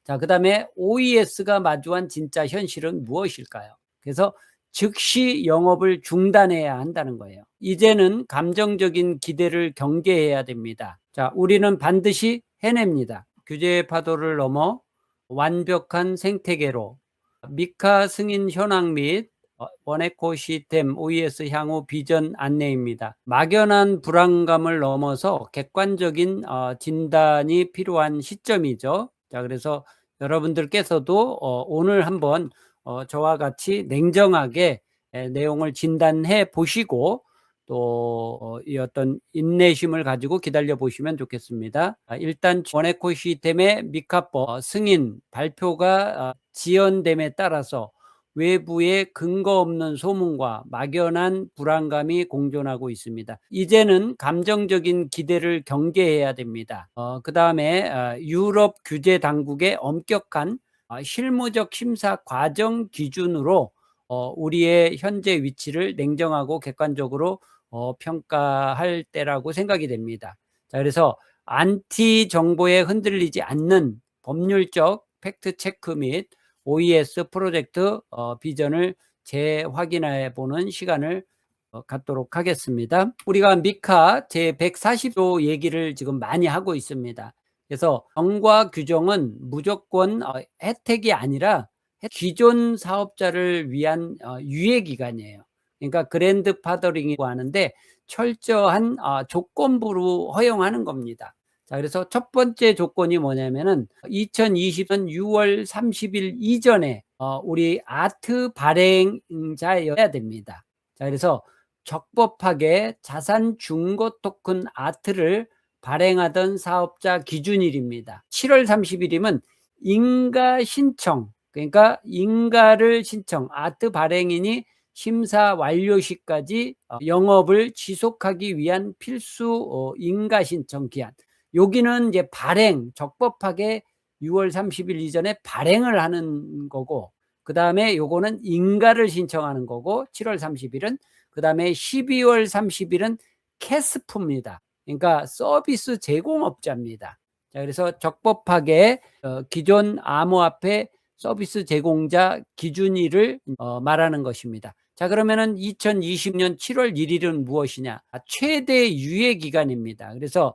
자, 그다음에 OES가 마주한 진짜 현실은 무엇일까요? 그래서 즉시 영업을 중단해야 한다는 거예요. 이제는 감정적인 기대를 경계해야 됩니다. 자, 우리는 반드시 해냅니다. 규제의 파도를 넘어 완벽한 생태계로 미카 승인 현황 및 원에코 시스템 OES 향후 비전 안내입니다. 막연한 불안감을 넘어서 객관적인 진단이 필요한 시점이죠. 자, 그래서 여러분들께서도 오늘 한번 저와 같이 냉정하게 내용을 진단해 보시고 또 이 어떤 인내심을 가지고 기다려 보시면 좋겠습니다. 일단 원에코 시스템의 미카법 승인 발표가 지연됨에 따라서 외부의 근거 없는 소문과 막연한 불안감이 공존하고 있습니다. 이제는 감정적인 기대를 경계해야 됩니다. 그 다음에 유럽 규제 당국의 엄격한 실무적 심사 과정 기준으로 우리의 현재 위치를 냉정하고 객관적으로 평가할 때라고 생각이 됩니다. 자, 그래서 안티 정보에 흔들리지 않는 법률적 팩트 체크 및 OES 프로젝트 비전을 재확인해 보는 시간을 갖도록 하겠습니다. 우리가 미카 제140조 얘기를 지금 많이 하고 있습니다. 그래서 정과 규정은 무조건 혜택이 아니라 기존 사업자를 위한 유예기간이에요. 그러니까 그랜드 파더링이라고 하는데 철저한 조건부로 허용하는 겁니다. 자, 그래서 첫 번째 조건이 뭐냐면은 2020년 6월 30일 이전에 우리 아트 발행자여야 됩니다. 자, 그래서 적법하게 자산 중고 토큰 아트를 발행하던 사업자 기준일입니다. 7월 30일이면 인가 신청, 그러니까 인가를 신청, 아트 발행인이 심사 완료 시까지 영업을 지속하기 위한 필수 인가 신청 기한. 여기는 이제 발행, 적법하게 6월 30일 이전에 발행을 하는 거고, 그 다음에 요거는 인가를 신청하는 거고, 7월 30일은, 그 다음에 12월 30일은 캐스프입니다. 그러니까 서비스 제공업자입니다. 자, 그래서 적법하게 기존 암호화폐 서비스 제공자 기준일을 말하는 것입니다. 자, 그러면은 2020년 7월 1일은 무엇이냐? 최대 유예 기간입니다. 그래서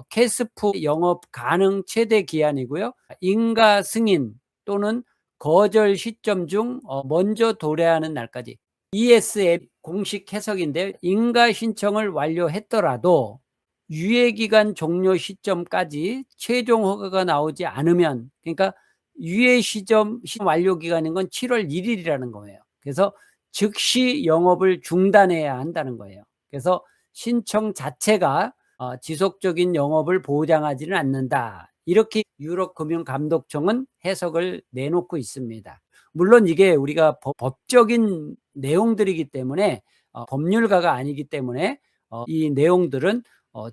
캐스프 영업 가능 최대 기한이고요. 인가 승인 또는 거절 시점 중 먼저 도래하는 날까지. ESF 공식 해석인데 인가 신청을 완료했더라도 유예기간 종료 시점까지 최종 허가가 나오지 않으면, 그러니까 유예 시점 완료 기간인 건 7월 1일이라는 거예요. 그래서 즉시 영업을 중단해야 한다는 거예요. 그래서 신청 자체가 지속적인 영업을 보장하지는 않는다. 이렇게 유럽금융감독청은 해석을 내놓고 있습니다. 물론 이게 우리가 법적인 내용들이기 때문에 법률가가 아니기 때문에 이 내용들은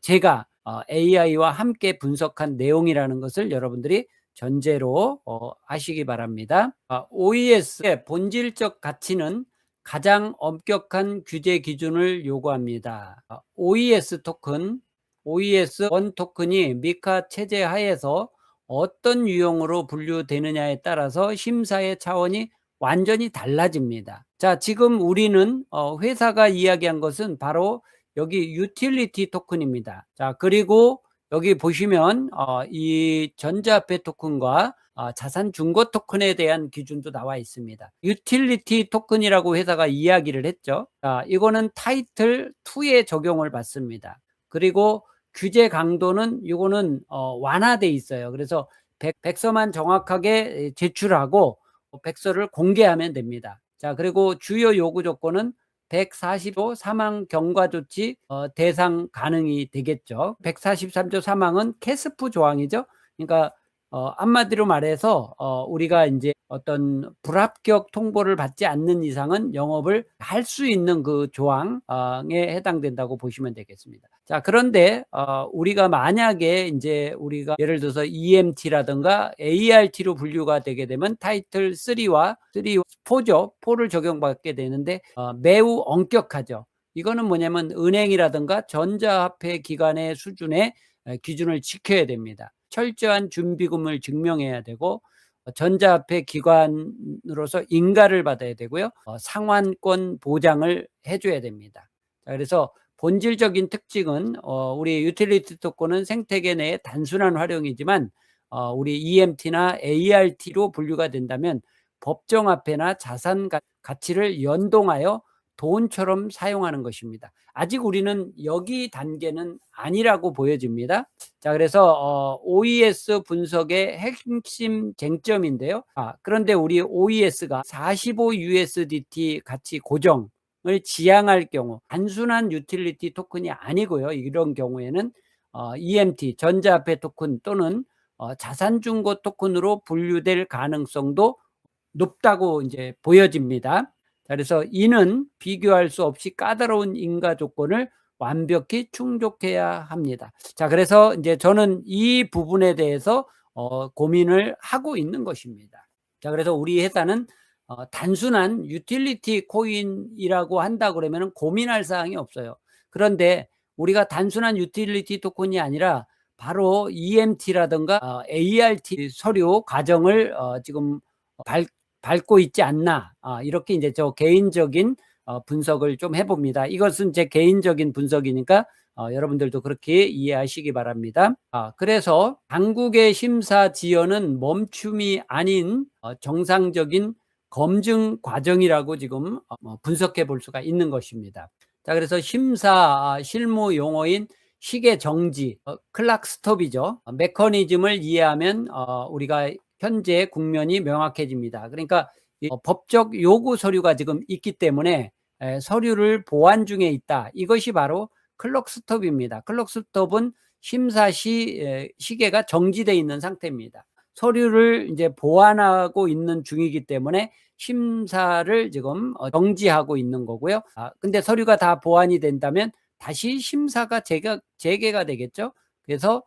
제가 AI와 함께 분석한 내용이라는 것을 여러분들이 전제로 하시기 바랍니다. OES의 본질적 가치는 가장 엄격한 규제 기준을 요구합니다. OES 토큰, OES 원 토큰이 미카 체제 하에서 어떤 유형으로 분류되느냐에 따라서 심사의 차원이 완전히 달라집니다. 자, 지금 우리는 회사가 이야기한 것은 바로 여기 유틸리티 토큰입니다. 자, 그리고 여기 보시면 이 전자화폐 토큰과 자산 중고 토큰에 대한 기준도 나와 있습니다. 유틸리티 토큰이라고 회사가 이야기를 했죠. 자, 이거는 타이틀 2에 적용을 받습니다. 그리고 규제 강도는 이거는 완화돼 있어요. 그래서 백서만 정확하게 제출하고 백서를 공개하면 됩니다. 자, 그리고 주요 요구 조건은 145 사망 경과 조치 대상 가능이 되겠죠. 143조 사망은 캐스프 조항이죠. 그러니까 한마디로 말해서 우리가 이제 어떤 불합격 통보를 받지 않는 이상은 영업을 할 수 있는 그 조항에 해당된다고 보시면 되겠습니다. 자, 그런데 우리가 만약에 이제 우리가 예를 들어서 EMT라든가 ART로 분류가 되게 되면 타이틀 3와 4죠. 4를 적용받게 되는데 매우 엄격하죠. 이거는 뭐냐면 은행이라든가 전자화폐 기관의 수준의 기준을 지켜야 됩니다. 철저한 준비금을 증명해야 되고 전자화폐 기관으로서 인가를 받아야 되고요. 상환권 보장을 해 줘야 됩니다. 자, 그래서 본질적인 특징은 우리 유틸리티 토큰은 생태계 내의 단순한 활용이지만 우리 EMT나 ART로 분류가 된다면 법정화폐나 자산 가치를 연동하여 돈처럼 사용하는 것입니다. 아직 우리는 여기 단계는 아니라고 보여집니다. 자, 그래서 OES 분석의 핵심 쟁점인데요. 그런데 우리 OES가 45 USDT 가치 고정을 지향할 경우 단순한 유틸리티 토큰이 아니고요. 이런 경우에는 EMT 전자화폐 토큰 또는 자산 중고 토큰으로 분류될 가능성도 높다고 이제 보여집니다. 그래서 이는 비교할 수 없이 까다로운 인가 조건을 완벽히 충족해야 합니다. 자, 그래서 이제 저는 이 부분에 대해서 고민을 하고 있는 것입니다. 자, 그래서 우리 회사는 단순한 유틸리티 코인이라고 한다 그러면 고민할 사항이 없어요. 그런데 우리가 단순한 유틸리티 토큰이 아니라 바로 EMT라든가 ART 서류 과정을 지금 밟고 있지 않나, 이렇게 이제 저 개인적인 분석을 좀 해봅니다. 이것은 제 개인적인 분석이니까 여러분들도 그렇게 이해하시기 바랍니다. 그래서 당국의 심사 지연은 멈춤이 아닌 정상적인 검증 과정이라고 지금 분석해 볼 수가 있는 것입니다. 자, 그래서 심사 실무 용어인 시계 정지, 클락 스톱이죠. 메커니즘을 이해하면 우리가 현재 국면이 명확해집니다. 그러니까 법적 요구 서류가 지금 있기 때문에 서류를 보완 중에 있다. 이것이 바로 클럭 스톱입니다. 클럭 스톱은 심사 시 시계가 정지되어 있는 상태입니다. 서류를 이제 보완하고 있는 중이기 때문에 심사를 지금 정지하고 있는 거고요. 근데 서류가 다 보완이 된다면 다시 심사가 재개가 되겠죠. 그래서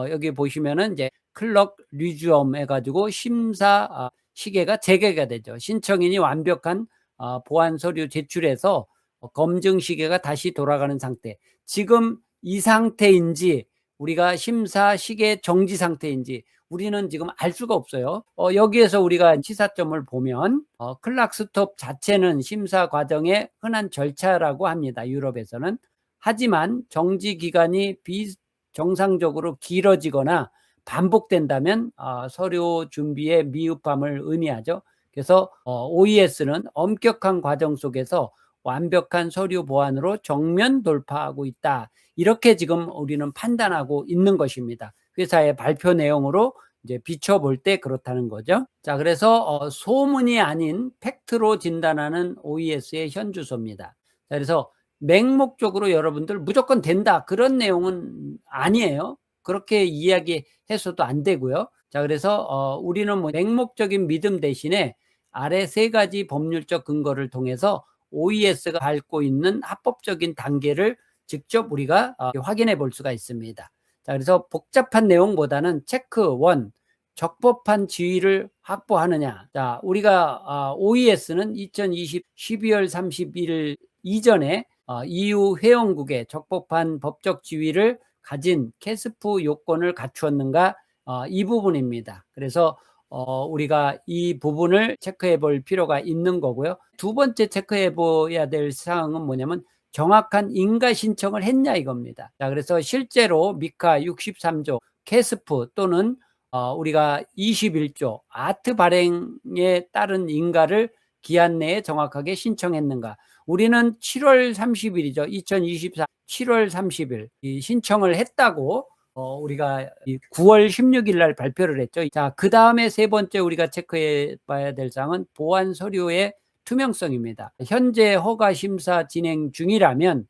여기 보시면은 이제 클럭 리주엄 해가지고 심사 시계가 재개가 되죠. 신청인이 완벽한 보완 서류 제출해서 검증 시계가 다시 돌아가는 상태. 지금 이 상태인지 우리가 심사 시계 정지 상태인지 우리는 지금 알 수가 없어요. 여기에서 우리가 시사점을 보면 클락 스톱 자체는 심사 과정의 흔한 절차라고 합니다. 유럽에서는. 하지만 정지 기간이 비정상적으로 길어지거나 반복된다면 서류 준비의 미흡함을 의미하죠. 그래서 OES는 엄격한 과정 속에서 완벽한 서류 보완으로 정면 돌파하고 있다. 이렇게 지금 우리는 판단하고 있는 것입니다. 회사의 발표 내용으로 이제 비춰볼 때 그렇다는 거죠. 자, 그래서 소문이 아닌 팩트로 진단하는 OES의 현주소입니다. 자, 그래서 맹목적으로 여러분들 무조건 된다 그런 내용은 아니에요. 그렇게 이야기해서도 안 되고요. 자, 그래서 우리는 뭐 맹목적인 믿음 대신에 아래 세 가지 법률적 근거를 통해서 OES가 밟고 있는 합법적인 단계를 직접 우리가 확인해 볼 수가 있습니다. 자, 그래서 복잡한 내용보다는 체크 1, 적법한 지위를 확보하느냐. 자, 우리가 OES는 2020 12월 31일 이전에 EU 회원국의 적법한 법적 지위를 가진 캐스프 요건을 갖추었는가, 이 부분입니다. 그래서 우리가 이 부분을 체크해 볼 필요가 있는 거고요. 두 번째 체크해 봐야 될 사항은 뭐냐면 정확한 인가 신청을 했냐 이겁니다. 자, 그래서 실제로 미카 63조 캐스프 또는 우리가 21조 아트 발행에 따른 인가를 기한 내에 정확하게 신청했는가. 우리는 7월 30일이죠. 2024 7월 30일 신청을 했다고 우리가 9월 16일 날 발표를 했죠. 자, 그 다음에 세 번째 우리가 체크해 봐야 될 사항은 보완 서류의 투명성입니다. 현재 허가 심사 진행 중이라면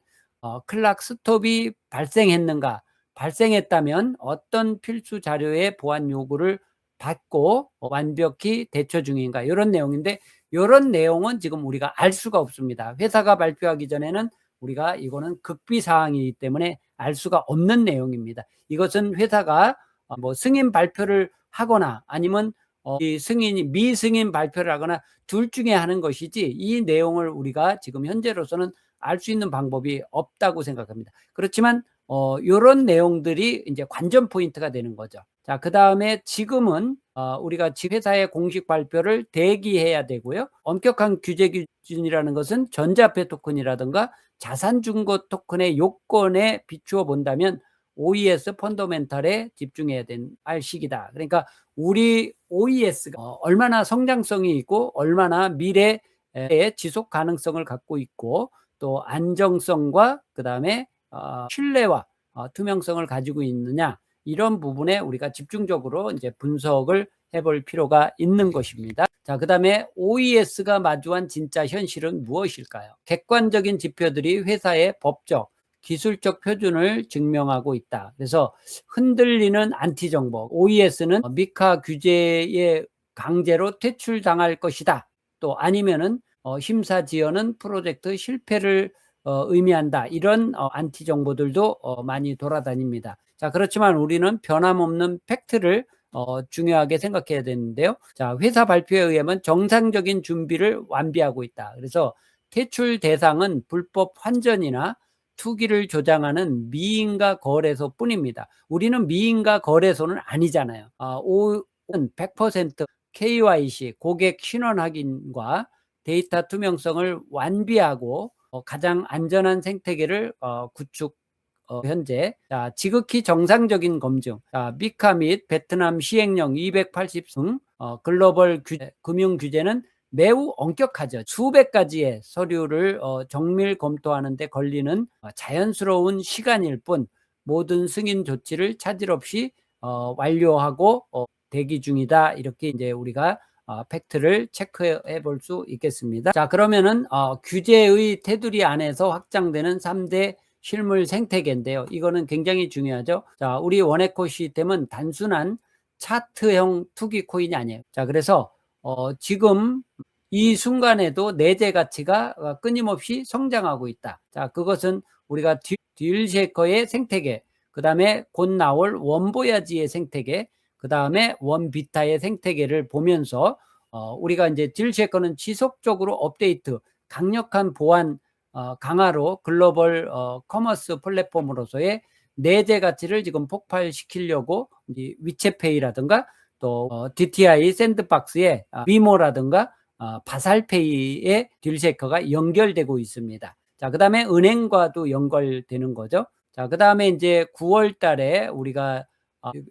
클락 스톱이 발생했는가, 발생했다면 어떤 필수 자료의 보완 요구를 받고 완벽히 대처 중인가, 이런 내용인데 이런 내용은 지금 우리가 알 수가 없습니다. 회사가 발표하기 전에는 우리가 이거는 극비 사항이기 때문에 알 수가 없는 내용입니다. 이것은 회사가 뭐 승인 발표를 하거나 아니면 이 승인이 미승인 발표를 하거나 둘 중에 하는 것이지 이 내용을 우리가 지금 현재로서는 알 수 있는 방법이 없다고 생각합니다. 그렇지만 이런 내용들이 이제 관전 포인트가 되는 거죠. 자, 그다음에 지금은 우리가 회사의 공식 발표를 대기해야 되고요. 엄격한 규제 기준이라는 것은 전자화폐 토큰이라든가 자산증거 토큰의 요건에 비추어 본다면 OES 펀더멘탈에 집중해야 할 시기다. 그러니까 우리 OES가 얼마나 성장성이 있고 얼마나 미래에 지속 가능성을 갖고 있고 또 안정성과 그다음에 신뢰와 투명성을 가지고 있느냐, 이런 부분에 우리가 집중적으로 이제 분석을 해볼 필요가 있는 것입니다. 자, 그다음에 OES가 마주한 진짜 현실은 무엇일까요? 객관적인 지표들이 회사의 법적, 기술적 표준을 증명하고 있다. 그래서 흔들리는 안티 정보, OES는 미카 규제에 강제로 퇴출당할 것이다. 또 아니면은 심사 지연은 프로젝트 실패를 의미한다. 이런 안티 정보들도 많이 돌아다닙니다. 자, 그렇지만 우리는 변함없는 팩트를 중요하게 생각해야 되는데요. 자, 회사 발표에 의하면 정상적인 준비를 완비하고 있다. 그래서 퇴출 대상은 불법 환전이나 투기를 조장하는 미인가 거래소뿐입니다. 우리는 미인가 거래소는 아니잖아요. O는 100% KYC, 고객 신원 확인과 데이터 투명성을 완비하고 가장 안전한 생태계를 구축 현재. 자, 지극히 정상적인 검증. 자, 미카 및 베트남 시행령 280승 글로벌 금융 규제는 매우 엄격하죠. 수백 가지의 서류를 정밀 검토하는 데 걸리는 자연스러운 시간일 뿐 모든 승인 조치를 차질 없이 완료하고 대기 중이다. 이렇게 이제 우리가 팩트를 체크해 볼 수 있겠습니다. 자, 그러면은 규제의 테두리 안에서 확장되는 3대 실물 생태계인데요. 이거는 굉장히 중요하죠. 자, 우리 원에코 시스템은 단순한 차트형 투기 코인이 아니에요. 자, 그래서 지금 이 순간에도 내재 가치가 끊임없이 성장하고 있다. 자, 그것은 우리가 딜쉐커의 생태계, 그 다음에 곧 나올 원보야지의 생태계, 그 다음에 원비타의 생태계를 보면서 우리가 이제 딜쉐커는 지속적으로 업데이트, 강력한 보안 강화로 글로벌 커머스 플랫폼으로서의 내재 가치를 지금 폭발시키려고 위챗페이라든가 또 DTI 샌드박스의 위모라든가 바살페이의 딜쉐커가 연결되고 있습니다. 자, 그 다음에 은행과도 연결되는 거죠. 자, 그 다음에 이제 9월 달에 우리가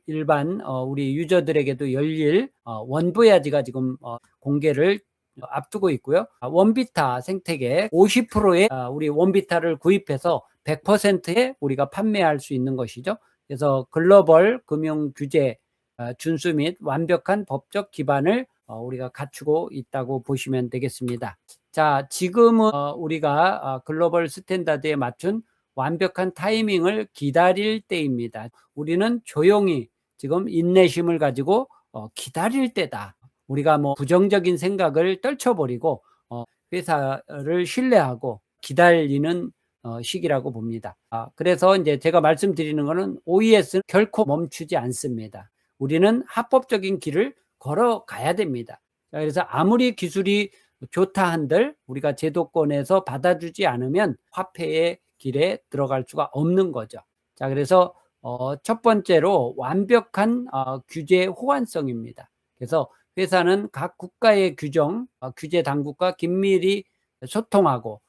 일반 우리 유저들에게도 열릴 원보야지가 지금 공개를 앞두고 있고요. 원비타 생태계 50%의 우리 원비타를 구입해서 100%에 우리가 판매할 수 있는 것이죠. 그래서 글로벌 금융 규제 준수 및 완벽한 법적 기반을 우리가 갖추고 있다고 보시면 되겠습니다. 자, 지금은 우리가 글로벌 스탠다드에 맞춘 완벽한 타이밍을 기다릴 때입니다. 우리는 조용히 지금 인내심을 가지고 기다릴 때다. 우리가 뭐 부정적인 생각을 떨쳐버리고 회사를 신뢰하고 기다리는 시기라고 봅니다. 그래서 이제 제가 말씀드리는 거는 OES는 결코 멈추지 않습니다. 우리는 합법적인 길을 걸어가야 됩니다. 그래서 아무리 기술이 좋다 한들 우리가 제도권에서 받아주지 않으면 화폐의 길에 들어갈 수가 없는 거죠. 자, 그래서 첫 번째로 완벽한 규제 호환성입니다. 그래서 회사는 각 국가의 규제 당국과 긴밀히 소통하고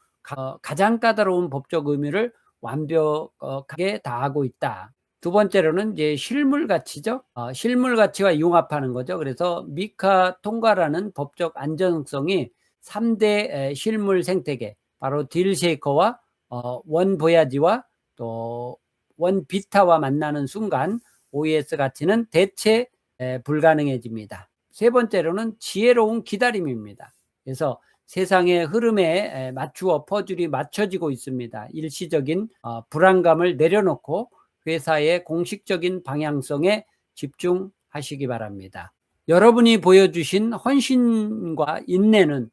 가장 까다로운 법적 의무를 완벽하게 다하고 있다. 두 번째로는 이제 실물 가치죠. 실물 가치와 융합하는 거죠. 그래서 미카 통과라는 법적 안정성이 3대 실물 생태계, 바로 딜쉐이커와 원보야지와 또 원비타와 만나는 순간 OES 가치는 대체 불가능해집니다. 세 번째로는 지혜로운 기다림입니다. 그래서 세상의 흐름에 맞추어 퍼즐이 맞춰지고 있습니다. 일시적인 불안감을 내려놓고 회사의 공식적인 방향성에 집중하시기 바랍니다. 여러분이 보여주신 헌신과 인내는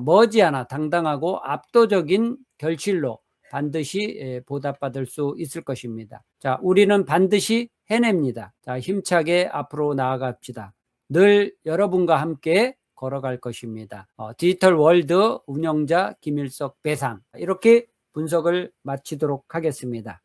머지않아 당당하고 압도적인 결실로 반드시 보답받을 수 있을 것입니다. 자, 우리는 반드시 해냅니다. 자, 힘차게 앞으로 나아갑시다. 늘 여러분과 함께 걸어갈 것입니다. 디지털 월드 운영자 김일석 배상, 이렇게 분석을 마치도록 하겠습니다.